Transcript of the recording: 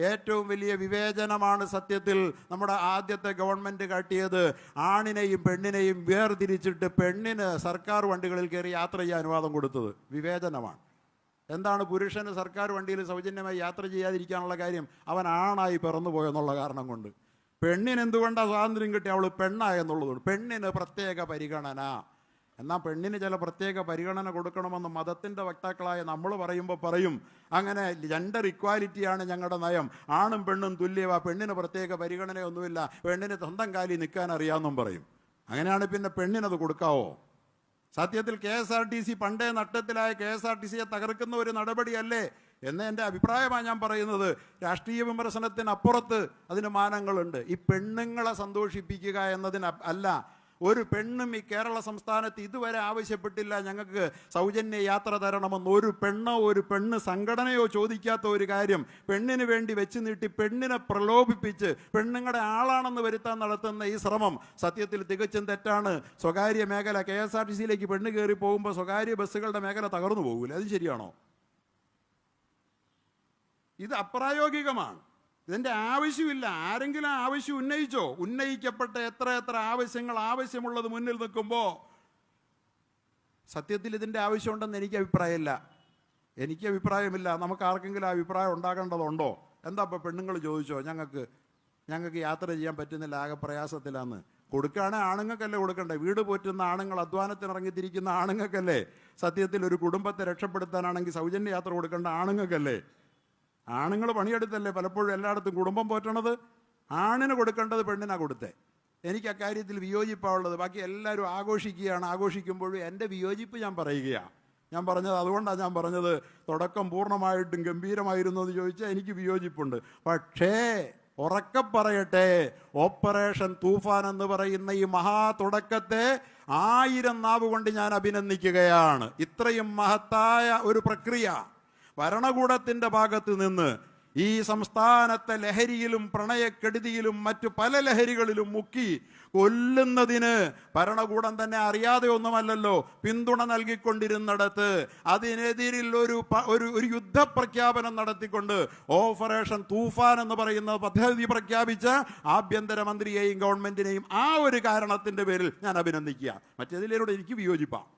ഏറ്റവും വലിയ വിവേചനമാണ് സത്യത്തിൽ നമ്മുടെ ആദ്യത്തെ ഗവൺമെൻറ് കാട്ടിയത്. ആണിനെയും പെണ്ണിനെയും വേർതിരിച്ചിട്ട് പെണ്ണിന് സർക്കാർ വണ്ടികളിൽ കയറി യാത്ര ചെയ്യാൻ അനുവാദം കൊടുത്തത് വിവേചനമാണ്. എന്താണ് പുരുഷന് സർക്കാർ വണ്ടിയിൽ സൗജന്യമായി യാത്ര ചെയ്യാതിരിക്കാനുള്ള കാര്യം? അവൻ ആണായി പിറന്നു പോയെന്നുള്ള കാരണം കൊണ്ട്. പെണ്ണിന് എന്തുകൊണ്ടാണ് സ്വാതന്ത്ര്യം കിട്ടി? അവൾ പെണ്ണായെന്നുള്ളതുകൊണ്ട്. പെണ്ണിന് പ്രത്യേക പരിഗണന. എന്നാൽ പെണ്ണിന് ചില പ്രത്യേക പരിഗണന കൊടുക്കണമെന്ന് മതത്തിൻ്റെ വക്താക്കളായ നമ്മൾ പറയുമ്പോൾ പറയും അങ്ങനെ ജെൻഡർ ഇക്വാലിറ്റിയാണ് ഞങ്ങളുടെ നയം, ആണും പെണ്ണും തുല്യവാ, പെണ്ണിന് പ്രത്യേക പരിഗണനയൊന്നുമില്ല, പെണ്ണിന് സ്വന്തം കാലിൽ നിൽക്കാൻ അറിയാമെന്നും പറയും. അങ്ങനെയാണ് പിന്നെ പെണ്ണിനത് കൊടുക്കാവോ? സത്യത്തിൽ KSRTC പണ്ടേ നട്ടത്തിലായ KSRTCയെ തകർക്കുന്ന ഒരു നടപടിയല്ലേ എന്ന് എൻ്റെ അഭിപ്രായമാണ് ഞാൻ പറയുന്നത്. രാഷ്ട്രീയ വിമർശനത്തിനപ്പുറത്ത് അതിന് മാനങ്ങളുണ്ട്. ഈ പെണ്ണുങ്ങളെ സന്തോഷിപ്പിക്കുക എന്നതിന് അല്ല. ഒരു പെണ്ണും ഈ കേരള സംസ്ഥാനത്ത് ഇതുവരെ ആവശ്യപ്പെട്ടില്ല ഞങ്ങൾക്ക് സൗജന്യ യാത്ര തരണമെന്ന്. ഒരു പെണ്ണ് സംഘടനയോ ചോദിക്കാത്ത ഒരു കാര്യം പെണ്ണിന് വേണ്ടി വെച്ച് നീട്ടി പെണ്ണിനെ പ്രലോഭിപ്പിച്ച് പെണ്ണുങ്ങളുടെ ആളാണെന്ന് വരുത്താൻ നടത്തുന്ന ഈ ശ്രമം സത്യത്തിൽ തികച്ചും തെറ്റാണ്. സ്വകാര്യ മേഖല KSRTCയിലേക്ക് പെണ്ണ് കയറി പോകുമ്പോൾ സ്വകാര്യ ബസ്സുകളുടെ മേഖല തകർന്നു പോകില്ല. അത് ശരിയാണോ? ഇത് അപ്രായോഗികമാണ്. ഇതിൻ്റെ ആവശ്യമില്ല. ആരെങ്കിലും ആവശ്യം ഉന്നയിച്ചോ? ഉന്നയിക്കപ്പെട്ട എത്ര ആവശ്യങ്ങൾ ആവശ്യമുള്ളത് മുന്നിൽ നിൽക്കുമ്പോൾ സത്യത്തിൽ ഇതിൻ്റെ ആവശ്യമുണ്ടെന്ന് എനിക്ക് അഭിപ്രായമില്ല. നമുക്ക് ആർക്കെങ്കിലും അഭിപ്രായം ഉണ്ടാകേണ്ടതുണ്ടോ? എന്താ ഇപ്പോൾ പെണ്ണുങ്ങൾ ചോദിച്ചോ ഞങ്ങൾക്ക് യാത്ര ചെയ്യാൻ പറ്റുന്നില്ല, ആകെ പ്രയാസത്തിലാന്ന്. കൊടുക്കുകയാണെങ്കിൽ ആണുങ്ങൾക്കല്ലേ കൊടുക്കണ്ടേ? വീട് പോറ്റുന്ന ആണുങ്ങൾ, അധ്വാനത്തിനിറങ്ങിത്തിരിക്കുന്ന ആണുങ്ങൾക്കല്ലേ? സത്യത്തിൽ ഒരു കുടുംബത്തെ രക്ഷപ്പെടുത്താനാണെങ്കിൽ സൗജന്യ യാത്ര കൊടുക്കേണ്ട ആണുങ്ങൾക്കല്ലേ? ആണുങ്ങൾ പണിയെടുത്തല്ലേ പലപ്പോഴും എല്ലായിടത്തും കുടുംബം പോറ്റണത്. ആണിന് കൊടുക്കേണ്ടത് പെണ്ണിനാണ് കൊടുത്തേ. എനിക്ക് അക്കാര്യത്തിൽ വിയോജിപ്പാണുള്ളത്. ബാക്കി എല്ലാവരും ആഘോഷിക്കുകയാണ്. ആഘോഷിക്കുമ്പോഴും എൻ്റെ വിയോജിപ്പ് ഞാൻ പറയുകയാണ്. അതുകൊണ്ടാണ് ഞാൻ പറഞ്ഞത് തുടക്കം പൂർണ്ണമായിട്ടും ഗംഭീരമായിരുന്നു എന്ന് ചോദിച്ചാൽ എനിക്ക് വിയോജിപ്പുണ്ട്. പക്ഷേ ഉറക്കെ പറയട്ടെ, ഓപ്പറേഷൻ തൂഫാൻ എന്ന് പറയുന്ന ഈ മഹാ തുടക്കത്തെ 1000 നാവ് കൊണ്ട് ഞാൻ അഭിനന്ദിക്കുകയാണ്. ഇത്രയും മഹത്തായ ഒരു പ്രക്രിയ ഭരണകൂടത്തിൻ്റെ ഭാഗത്ത് നിന്ന് ഈ സംസ്ഥാനത്തെ ലഹരിയിലും പ്രണയക്കെടുതിയിലും മറ്റു പല ലഹരികളിലും മുക്കി കൊല്ലുന്നതിന് ഭരണകൂടം തന്നെ അറിയാതെ ഒന്നുമല്ലല്ലോ പിന്തുണ നൽകിക്കൊണ്ടിരുന്നിടത്ത് അതിനെതിരിൽ ഒരു യുദ്ധപ്രഖ്യാപനം നടത്തിക്കൊണ്ട് ഓപ്പറേഷൻ തൂഫാൻ എന്ന് പറയുന്ന പദ്ധതി പ്രഖ്യാപിച്ച ആഭ്യന്തരമന്ത്രിയെയും ഗവൺമെന്റിനെയും ആ ഒരു കാരണത്തിൻ്റെ പേരിൽ ഞാൻ അഭിനന്ദിക്കുക. മറ്റേതിലൂടെ എനിക്ക് വിയോജിപ്പാണ്.